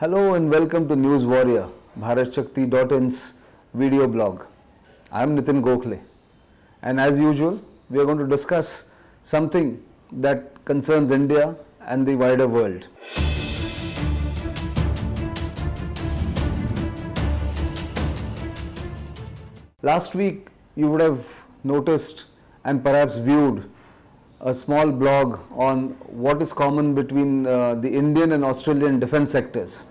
Hello and welcome to News Warrior, BharatShakti.in's video blog. I am Nitin Gokhale, and as usual, we are going to discuss something that concerns India and the wider world. Last week, you would have noticed and perhaps viewed a small blog on what is common between the Indian and Australian defense sectors.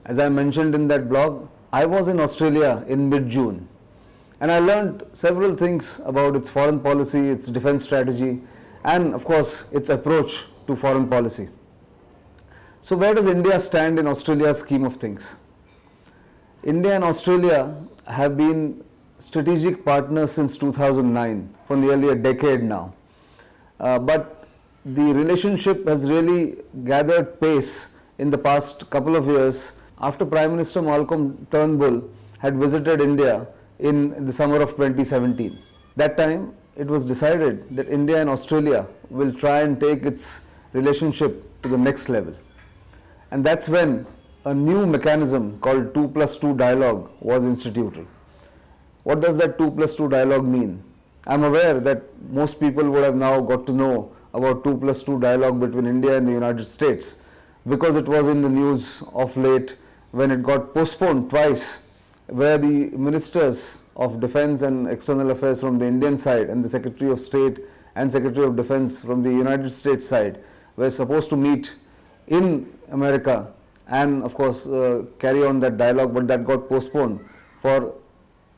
As I mentioned in that blog, I was in Australia in mid-June and I learned several things about its foreign policy, its defense strategy, and of course its approach to foreign policy. So where does India stand in Australia's scheme of things? India and Australia have been strategic partners since 2009, for nearly a decade now. But the relationship has really gathered pace in the past couple of years after Prime Minister Malcolm Turnbull had visited India in the summer of 2017. That time, it was decided that India and Australia will try and take its relationship to the next level. And that's when a new mechanism called 2+2 dialogue was instituted. What does that 2+2 dialogue mean? I'm aware that most people would have now got to know about 2+2 dialogue between India and the United States because it was in the news of late when it got postponed twice, where the ministers of defense and external affairs from the Indian side and the Secretary of State and Secretary of Defense from the United States side were supposed to meet in America and of course carry on that dialogue, but that got postponed for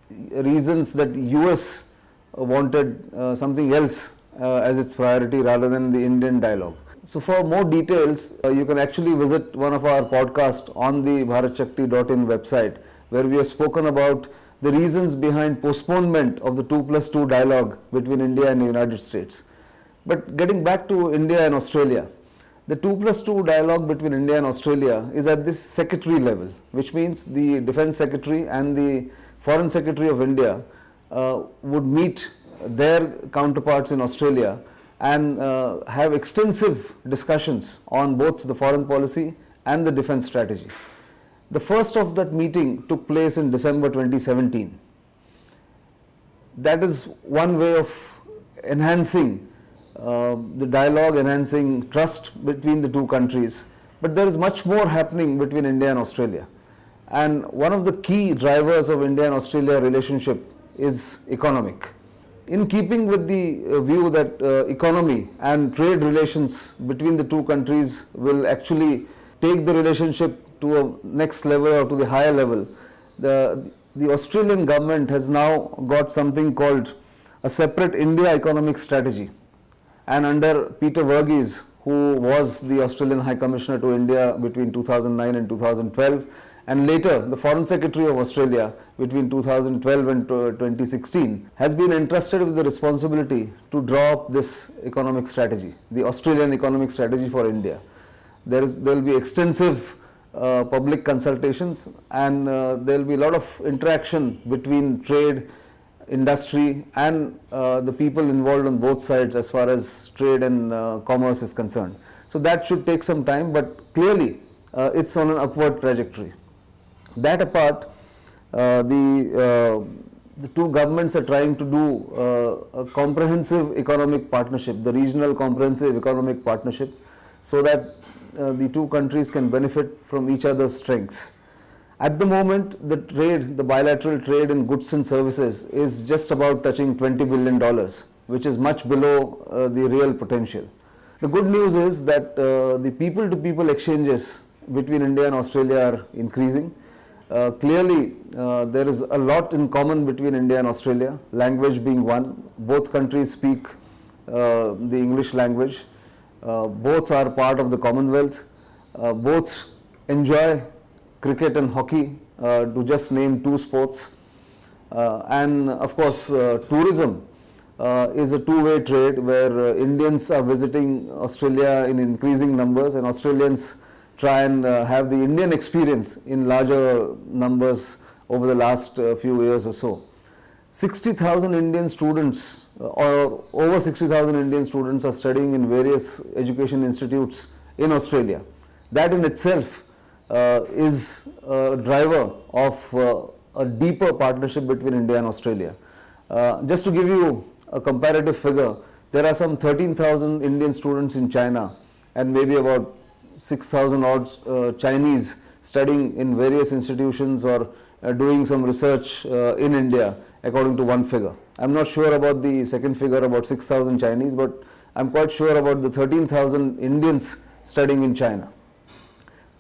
reasons that US wanted something else as its priority rather than the Indian dialogue. So for more details, you can actually visit one of our podcasts on the BharatShakti.in website, where we have spoken about the reasons behind postponement of the 2+2 dialogue between India and the United States. But getting back to India and Australia, the 2+2 dialogue between India and Australia is at this secretary level, which means the Defense Secretary and the Foreign Secretary of India would meet their counterparts in Australia and have extensive discussions on both the foreign policy and the defense strategy. The first of that meeting took place in December 2017. That is one way of enhancing the dialogue, enhancing trust between the two countries. But there is much more happening between India and Australia. And one of the key drivers of India and Australia relationship is economic. In keeping with the view that economy and trade relations between the two countries will actually take the relationship to a next level or to the higher level, the Australian government has now got something called a separate India economic strategy. And under Peter Verghese, who was the Australian High Commissioner to India between 2009 and 2012, and later the Foreign Secretary of Australia between 2012 and 2016, has been entrusted with the responsibility to draw up this economic strategy, the Australian economic strategy for India. There will be extensive public consultations and there will be a lot of interaction between trade, industry and the people involved on both sides as far as trade and commerce is concerned. So that should take some time, but clearly it's on an upward trajectory. That apart, the two governments are trying to do a comprehensive economic partnership, the regional comprehensive economic partnership, so that the two countries can benefit from each other's strengths. At the moment, the bilateral trade in goods and services is just about touching $20 billion, which is much below the real potential. The good news is that the people-to-people exchanges between India and Australia are increasing. Clearly, there is a lot in common between India and Australia, language being one. Both countries speak the English language. Both are part of the Commonwealth. Both enjoy cricket and hockey, to just name two sports. And of course, tourism is a two-way trade where Indians are visiting Australia in increasing numbers and Australians try and have the Indian experience in larger numbers over the last few years or so. 60,000 Indian students or over 60,000 Indian students are studying in various education institutes in Australia. That in itself is a driver of a deeper partnership between India and Australia. Just to give you a comparative figure, there are some 13,000 Indian students in China and maybe about 6,000 odd Chinese studying in various institutions or doing some research in India, according to one figure. I'm not sure about the second figure, about 6,000 Chinese, but I'm quite sure about the 13,000 Indians studying in China.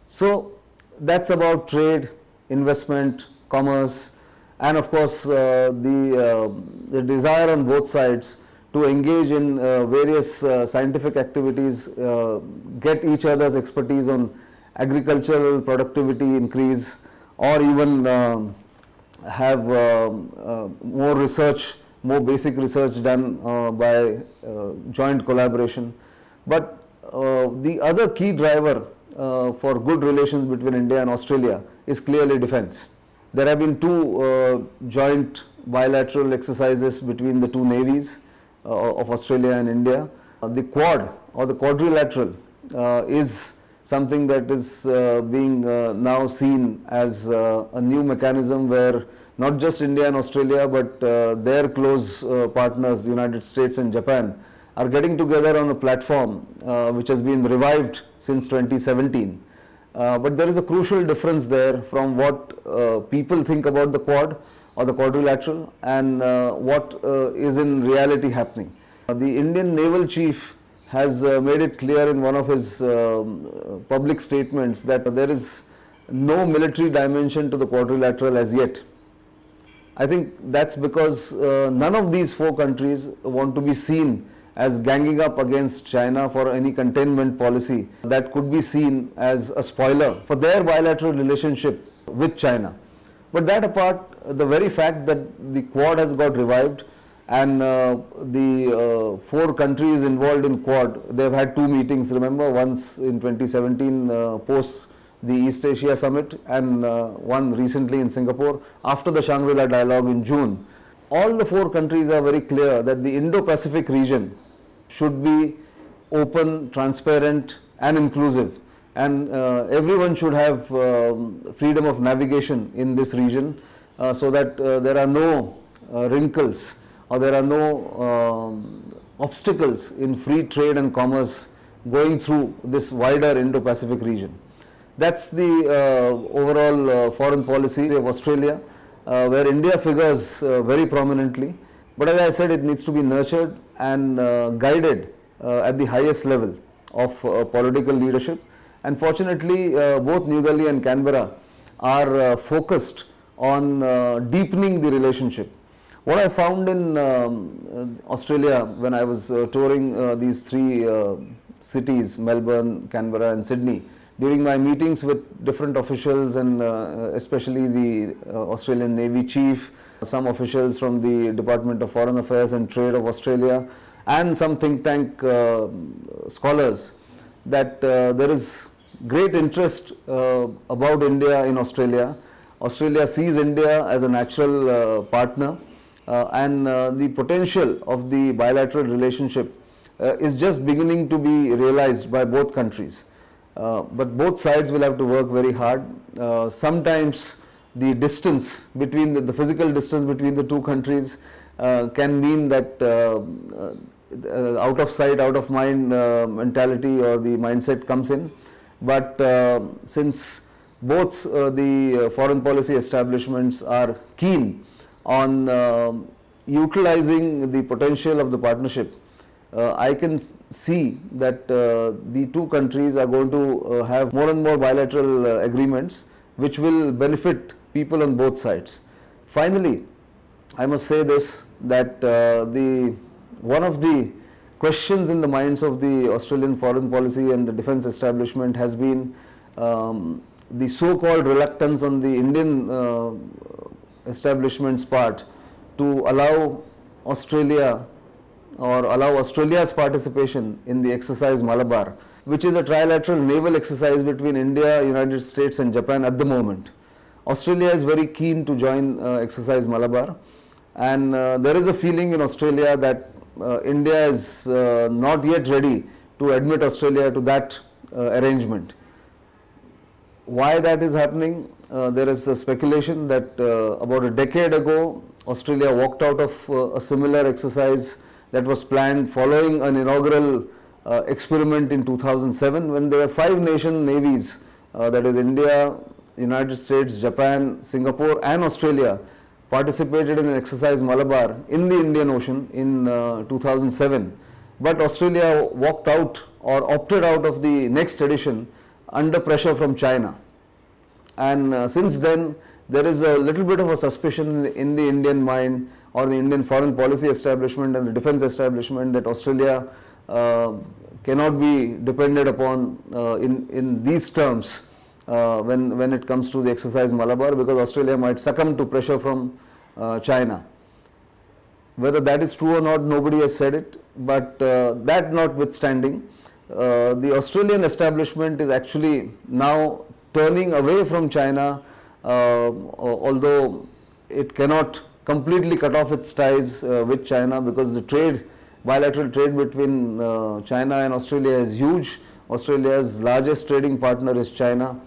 So that's about trade, investment, commerce, and of course the desire on both sides to engage in various scientific activities, get each other's expertise on agricultural productivity increase, or even have more research, more basic research done by joint collaboration. But the other key driver for good relations between India and Australia is clearly defense. There have been two joint bilateral exercises between the two navies of Australia and India. The Quad or the quadrilateral is something that is being now seen as a new mechanism where not just India and Australia but their close partners, United States and Japan, are getting together on a platform which has been revived since 2017. But there is a crucial difference there from what people think about the Quad or the quadrilateral and what is in reality happening. The Indian Naval Chief has made it clear in one of his public statements that there is no military dimension to the quadrilateral as yet. I think that's because none of these four countries want to be seen as ganging up against China for any containment policy that could be seen as a spoiler for their bilateral relationship with China. But that apart, the very fact that the Quad has got revived and the four countries involved in Quad, they've had two meetings, remember, once in 2017 post the East Asia Summit and one recently in Singapore after the Shangri-La Dialogue in June. All the four countries are very clear that the Indo-Pacific region should be open, transparent and inclusive, and everyone should have freedom of navigation in this region so that there are no wrinkles or there are no obstacles in free trade and commerce going through this wider Indo-Pacific region. That's the overall foreign policy of Australia, where India figures very prominently. But as I said, it needs to be nurtured and guided at the highest level of political leadership. And fortunately, both New Delhi and Canberra are focused on deepening the relationship. What I found in Australia when I was touring these three cities, Melbourne, Canberra and Sydney, during my meetings with different officials and especially the Australian Navy Chief, some officials from the Department of Foreign Affairs and Trade of Australia and some think tank scholars, that there is great interest about India in Australia. Australia sees India as a natural partner and the potential of the bilateral relationship is just beginning to be realized by both countries. But both sides will have to work very hard. Sometimes the distance between the physical distance between the two countries can mean that out of sight, out of mind mentality or the mindset comes in. But since both the foreign policy establishments are keen on utilizing the potential of the partnership, I can see that the two countries are going to have more and more bilateral agreements which will benefit people on both sides. Finally, I must say this, that one of the questions in the minds of the Australian foreign policy and the defence establishment has been the so-called reluctance on the Indian establishment's part to allow Australia or allow Australia's participation in the exercise Malabar, which is a trilateral naval exercise between India, United States and Japan at the moment. Australia is very keen to join exercise Malabar, and there is a feeling in Australia that India is not yet ready to admit Australia to that arrangement. Why that is happening? There is a speculation that about a decade ago, Australia walked out of a similar exercise that was planned following an inaugural experiment in 2007 when there were 5 nation navies, that is India, United States, Japan, Singapore and Australia, participated in an exercise Malabar in the Indian Ocean in 2007. But Australia walked out or opted out of the next edition under pressure from China. And since then, there is a little bit of a suspicion in the Indian mind or the Indian foreign policy establishment and the defense establishment that Australia cannot be depended upon in these terms when it comes to the exercise Malabar, because Australia might succumb to pressure from China. Whether that is true or not, nobody has said it, but that notwithstanding, the Australian establishment is actually now turning away from China, although it cannot completely cut off its ties with China, because the bilateral trade between China and Australia is huge. Australia's largest trading partner is China,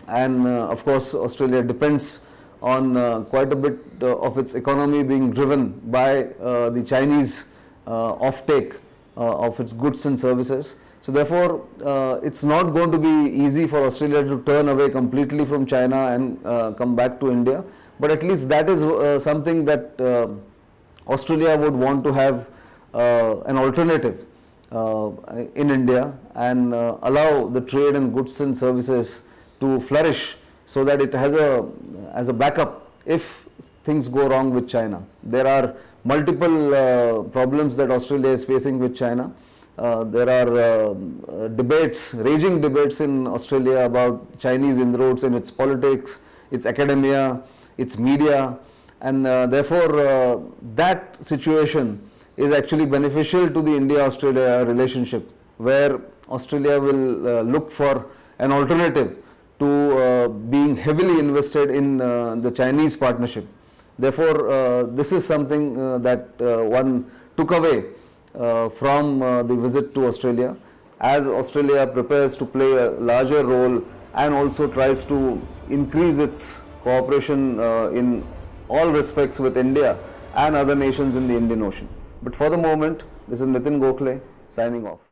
and of course Australia depends on quite a bit of its economy being driven by the Chinese offtake of its goods and services. So therefore, it's not going to be easy for Australia to turn away completely from China and come back to India. But at least that is something that Australia would want to have an alternative in India and allow the trade and goods and services to flourish, so that it has as a backup if things go wrong with China. There are multiple problems that Australia is facing with China. There are raging debates in Australia about Chinese inroads in its politics, its academia, its media, and therefore that situation is actually beneficial to the India-Australia relationship, where Australia will look for an alternative to being heavily invested in the Chinese partnership. Therefore, this is something that one took away from the visit to Australia, as Australia prepares to play a larger role and also tries to increase its cooperation in all respects with India and other nations in the Indian Ocean. But for the moment, this is Nitin Gokhale signing off.